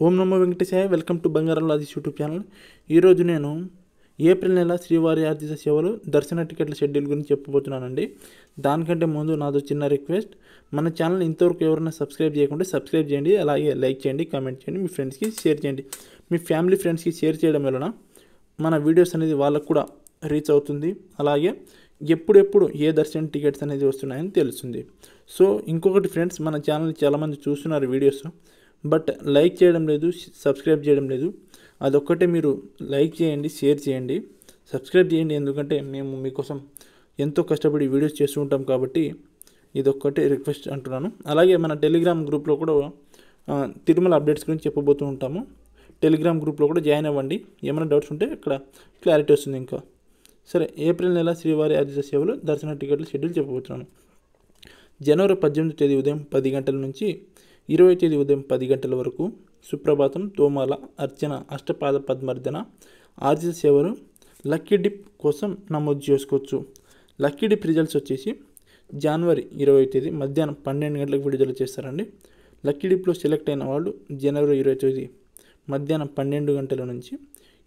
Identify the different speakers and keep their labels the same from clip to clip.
Speaker 1: Om Namo Venkatesaya. Welcome to బంగారం లాజిస్ YouTube channel. ఈరోజు నేను ఏప్రిల్ నెల శ్రీవారి ఆర్జిత సేవలు దర్శన టికెట్ల షెడ్యూల్ గురించి చెప్పబోతున్నానండి. దానికంటే ముందు నాదో చిన్న రిక్వెస్ట్, మన ఛానల్ ఇంతవరకు ఎవరైనా సబ్స్క్రైబ్ చేయకుంటే సబ్స్క్రైబ్ చేయండి, అలాగే లైక్ చేయండి, కామెంట్ చేయండి, మీ ఫ్రెండ్స్కి షేర్ చేయండి. మీ ఫ్యామిలీ ఫ్రెండ్స్కి షేర్ చేయడం వలన మన వీడియోస్ అనేది వాళ్ళకు కూడా రీచ్ అవుతుంది, అలాగే ఎప్పుడెప్పుడు ఏ దర్శన టికెట్స్ అనేది వస్తున్నాయని తెలుస్తుంది. సో ఇంకొకటి ఫ్రెండ్స్, మన ఛానల్ చాలామంది చూస్తున్నారు వీడియోస్, బట్ లైక్ చేయడం లేదు, సబ్స్క్రైబ్ చేయడం లేదు. అదొక్కటే మీరు లైక్ చేయండి, షేర్ చేయండి, సబ్స్క్రైబ్ చేయండి. ఎందుకంటే మేము మీకోసం ఎంతో కష్టపడి వీడియోస్ చేస్తూ ఉంటాం కాబట్టి ఇదొక్కటే రిక్వెస్ట్ అంటున్నాను. అలాగే మన టెలిగ్రామ్ గ్రూప్లో కూడా తిరుమల అప్డేట్స్ గురించి చెప్పబోతూ ఉంటాము. టెలిగ్రామ్ గ్రూప్లో కూడా జాయిన్ అవ్వండి. ఏమైనా డౌట్స్ ఉంటే అక్కడ క్లారిటీ వస్తుంది. ఇంకా సరే, ఏప్రిల్ నెల శ్రీవారి ఆర్జిత సేవలు దర్శన టికెట్ల షెడ్యూల్ చెప్పబోతున్నాను. జనవరి 18 తేదీ ఉదయం 10 గంటల నుంచి 20 తేదీ ఉదయం 10 గంటల వరకు సుప్రభాతం, తోమాల, అర్చన, అష్టపాద పద్మార్చన ఆర్జిత సేవలు లక్కీ డిప్ కోసం నమోదు చేసుకోవచ్చు. లక్కీ డిప్ రిజల్ట్స్ వచ్చేసి జనవరి 20 తేదీ మధ్యాహ్నం 12 గంటలకు విడుదల చేస్తారండి. లక్కీ డిప్లో సెలెక్ట్ అయిన వాళ్ళు జనవరి 20 తేదీ మధ్యాహ్నం 12 గంటల నుంచి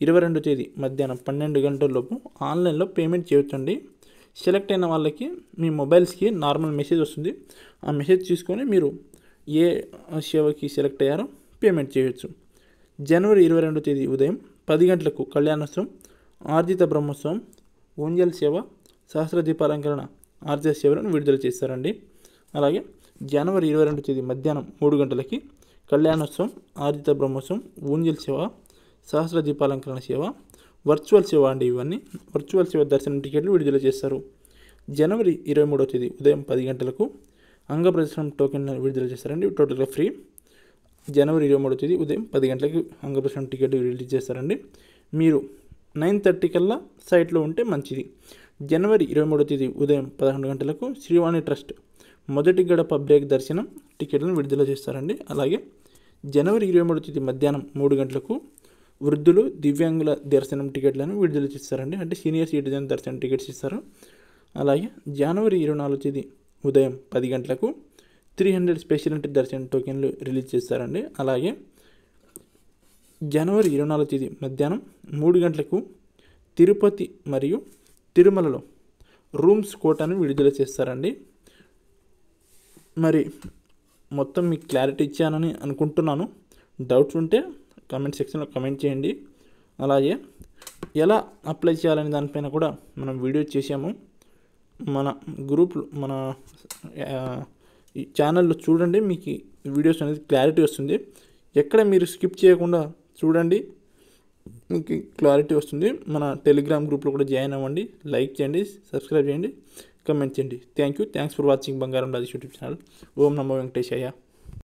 Speaker 1: 22 తేదీ మధ్యాహ్నం 12 గంటల లోపు ఆన్లైన్లో పేమెంట్ చేయొచ్చండి. సెలెక్ట్ అయిన వాళ్ళకి మీ మొబైల్స్కి నార్మల్ మెసేజ్ వస్తుంది. ఆ మెసేజ్ తీసుకొని మీరు ఏ సేవకి సెలెక్ట్ అయ్యారో పేమెంట్ చేయొచ్చు. జనవరి 22 తేదీ ఉదయం 10 గంటలకు కళ్యాణోత్సవం, ఆర్జిత బ్రహ్మోత్సవం, ఓంజల్ సేవ, సహస్ర దీపాలంకరణ ఆర్జిత సేవలను విడుదల చేస్తారండి. అలాగే జనవరి 22 తేదీ మధ్యాహ్నం 3 గంటలకి కళ్యాణోత్సవం, ఆర్జిత బ్రహ్మోత్సవం, ఓంజల్ సేవ, సహస్ర దీపాలంకరణ సేవ, వర్చువల్ సేవ అండి. ఇవన్నీ వర్చువల్ సేవ దర్శనం టికెట్లు విడుదల చేస్తారు. జనవరి 23 తేదీ ఉదయం 10 గంటలకు అంగప్రదర్శనం టోకెన్ విడుదల చేస్తారండి, టోటల్గా ఫ్రీ. జనవరి 23 తేదీ ఉదయం 10 గంటలకు అంగప్రదర్శనం టికెట్ రిలీజ్ చేస్తారండి. మీరు 9:30 కల్లా సైట్లో ఉంటే మంచిది. జనవరి 23 తేదీ ఉదయం 11 గంటలకు శ్రీవాణి ట్రస్ట్ మొదటి గడప బ్రేక్ దర్శనం టికెట్లను విడుదల చేస్తారండి. అలాగే జనవరి 23 తేదీ మధ్యాహ్నం 3 గంటలకు వృద్ధులు, దివ్యాంగుల దర్శనం టికెట్లను విడుదల చేస్తారండి. అంటే సీనియర్ సిటిజన్ దర్శనం టికెట్స్ ఇస్తారు. అలాగే జనవరి 24 తేదీ ఉదయం 10 గంటలకు 300 స్పెషల్ ఎంట్రీ దర్శనం టోకెన్లు రిలీజ్ చేస్తారండి. అలాగే జనవరి 24 తేదీ మధ్యాహ్నం 3 గంటలకు తిరుపతి మరియు తిరుమలలో రూమ్స్ కోటాను విడుదల చేస్తారండి. మరి మొత్తం మీకు క్లారిటీ ఇచ్చానని అనుకుంటున్నాను. డౌట్స్ ఉంటే కామెంట్ సెక్షన్లో కామెంట్ చేయండి. అలాగే ఎలా అప్లై చేయాలనే దానిపైన కూడా మనం వీడియో చేసాము. మన గ్రూప్లో మన ఛానల్లో చూడండి, మీకు వీడియోస్ అనేది క్లారిటీ వస్తుంది. ఎక్కడ మీరు స్కిప్ చేయకుండా చూడండి, మీకు క్లారిటీ వస్తుంది. మన టెలిగ్రామ్ గ్రూప్లో కూడా జాయిన్ అవ్వండి, లైక్ చేయండి, సబ్స్క్రైబ్ చేయండి, కమెంట్ చేయండి. థ్యాంక్స్ ఫర్ వాచింగ్ బంగారం లాజిస్ యూట్యూబ్ ఛానల్. ఓం నమో వెంకటేశాయ.